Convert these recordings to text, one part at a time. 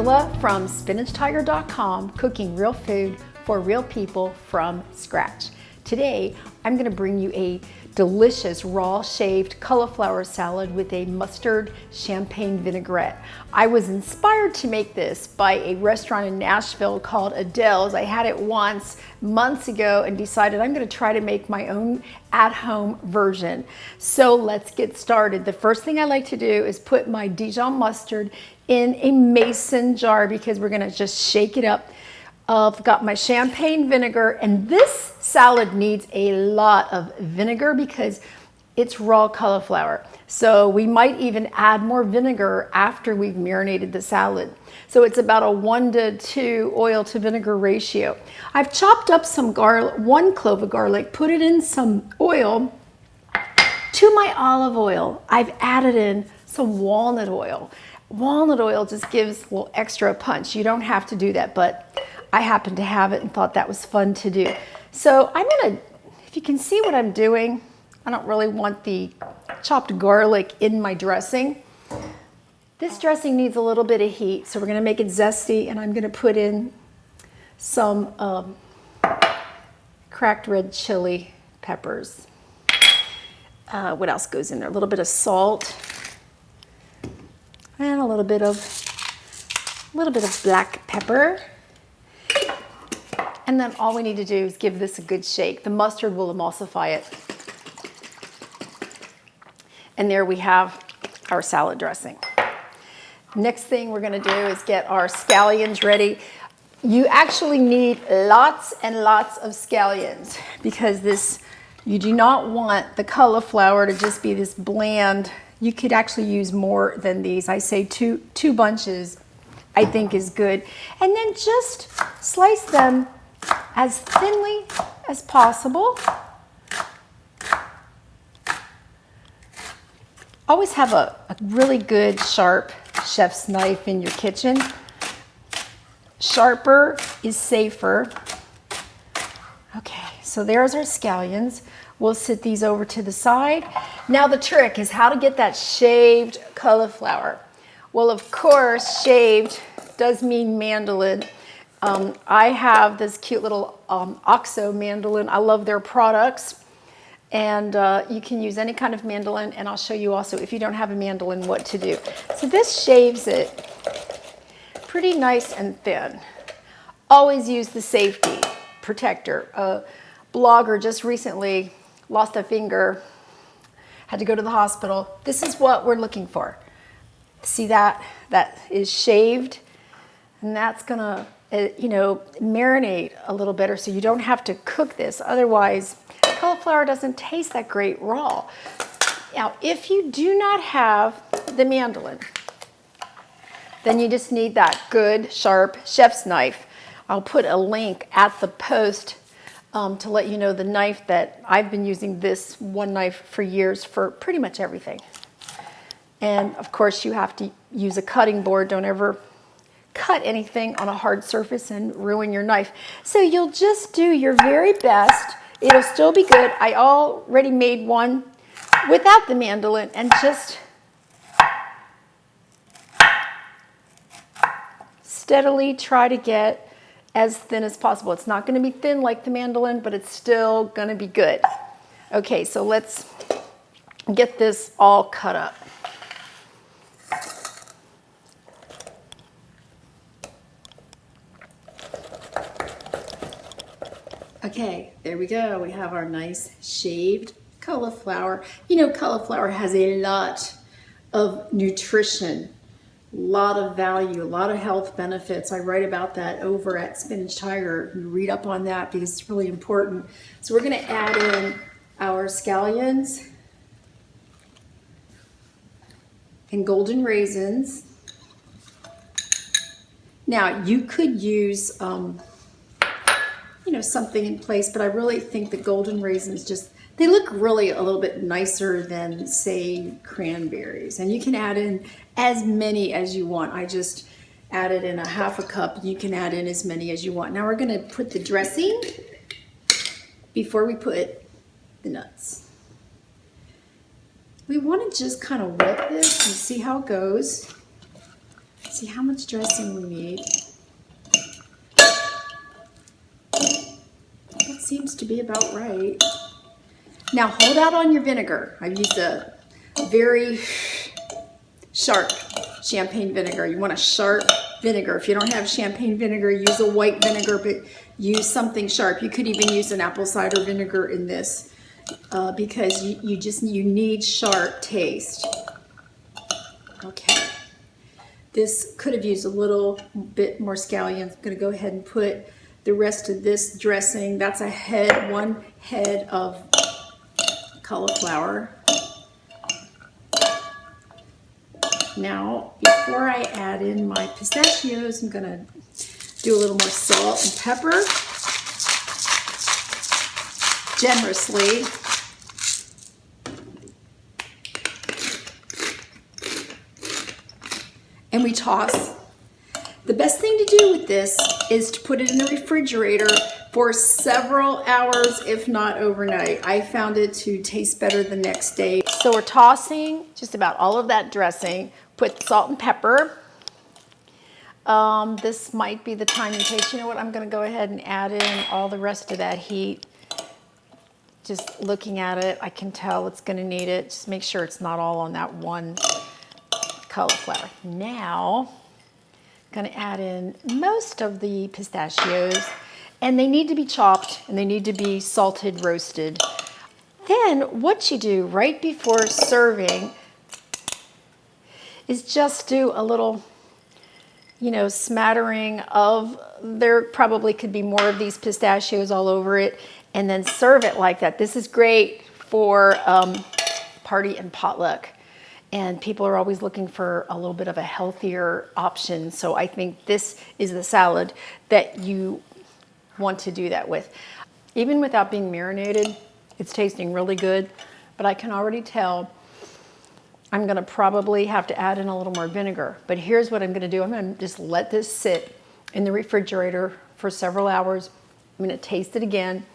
Angela from SpinachTiger.com, cooking real food for real people from scratch. Today, I'm going to bring you a delicious raw shaved cauliflower salad with a mustard champagne vinaigrette. I was inspired to make this by a restaurant in Nashville called Adele's. I had it once months ago and decided I'm going to try to make my own at-home version. So let's get started. The first thing I like to do is put my Dijon mustard in a mason jar because we're going to just shake it up. I've got my champagne vinegar, and this salad needs a lot of vinegar because it's raw cauliflower. So we might even add more vinegar after we've marinated the salad. So it's about a 1-to-2 oil to vinegar ratio. I've chopped up some garlic, 1 clove of garlic, put it in some oil. To my olive oil, I've added in some walnut oil. Walnut oil just gives a little extra punch. You don't have to do that, but I happen to have it and thought that was fun to do. So I'm gonna, if you can see what I'm doing, I don't really want the chopped garlic in my dressing. This dressing needs a little bit of heat, so we're gonna make it zesty, and I'm gonna put in some cracked red chili peppers. What else goes in there? A little bit of salt, and a little bit of black pepper. And then all we need to do is give this a good shake. The mustard will emulsify it. And there we have our salad dressing. Next thing we're gonna do is get our scallions ready. You actually need lots and lots of scallions because you do not want the cauliflower to just be this bland. You could actually use more than these. I say two bunches I think is good. And then just slice them as thinly as possible. Always have a really good sharp chef's knife in your kitchen. Sharper is safer. Okay, so there's our scallions. We'll sit these over to the side. Now the trick is how to get that shaved cauliflower. Well, of course, shaved does mean mandolin. I have this cute little OXO mandolin. I love their products. And you can use any kind of mandolin, and I'll show you also, if you don't have a mandolin, what to do. So this shaves it pretty nice and thin. Always use the safety protector. A blogger just recently lost a finger, had to go to the hospital. This is what we're looking for. See that? That is shaved, and that's gonna marinate a little better so you don't have to cook this. Otherwise, cauliflower doesn't taste that great raw. Now, if you do not have the mandolin, then you just need that good, sharp chef's knife. I'll put a link at the post to let you know the knife that I've been using, this one knife for years for pretty much everything. And of course, you have to use a cutting board. Don't ever cut anything on a hard surface and ruin your knife. So you'll just do your very best. It'll still be good. I already made one without the mandolin, and just steadily try to get as thin as possible. It's not going to be thin like the mandolin, but it's still going to be good. Okay, so let's get this all cut up. Okay, there we go. We have our nice shaved cauliflower. You know, cauliflower has a lot of nutrition, a lot of value, a lot of health benefits. I write about that over at Spinach Tiger. You read up on that because it's really important. So we're going to add in our scallions and golden raisins. Now, you could use something in place, but I really think the golden raisins they look really a little bit nicer than, say, cranberries. And you can add in as many as you want. I just added in a 1/2 cup. You can add in as many as you want. Now we're going to put the dressing before we put the nuts. We want to just kind of wet this and see how it goes. See how much dressing we need. That seems to be about right. Now hold out on your vinegar. I've used a very sharp champagne vinegar. You want a sharp vinegar. If you don't have champagne vinegar, use a white vinegar, but use something sharp. You could even use an apple cider vinegar in this because you need sharp taste. Okay. This could have used a little bit more scallions. I'm going to go ahead and put the rest of this dressing. That's one head of cauliflower. Now, before I add in my pistachios, I'm going to do a little more salt and pepper generously. And we toss. The best thing to do with this is to put it in the refrigerator for several hours, if not overnight. I found it to taste better the next day. So we're tossing just about all of that dressing. Put salt and pepper. This might be the time and taste. You know what? I'm going to go ahead and add in all the rest of that heat. Just looking at it, I can tell it's going to need it. Just make sure it's not all on that one cauliflower. Now, I'm going to add in most of the pistachios, and they need to be chopped and they need to be salted, roasted. Then what you do right before serving is just do a little, smattering of, there probably could be more of these pistachios all over it, and then serve it like that. This is great for party and potluck. And people are always looking for a little bit of a healthier option. So I think this is the salad that you want to do that with. Even without being marinated, it's tasting really good. But I can already tell I'm going to probably have to add in a little more vinegar. But here's what I'm going to do. I'm going to just let this sit in the refrigerator for several hours. I'm going to taste it again.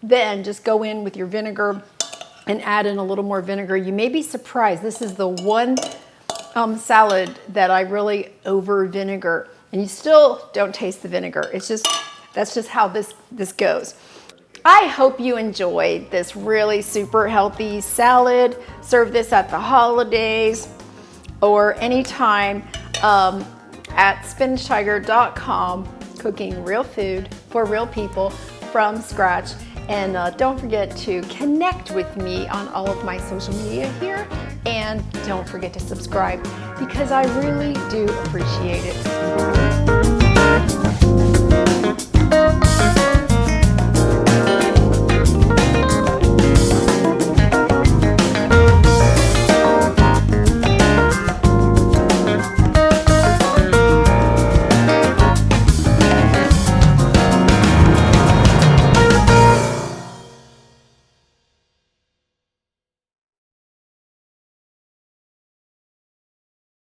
Then just go in with your vinegar and add in a little more vinegar. You may be surprised. This is the one salad that I really over vinegar, and you still don't taste the vinegar. That's just how this goes. I hope you enjoyed this really super healthy salad. Serve this at the holidays or anytime at SpinachTiger.com, cooking real food for real people from scratch. And don't forget to connect with me on all of my social media here. And don't forget to subscribe because I really do appreciate it.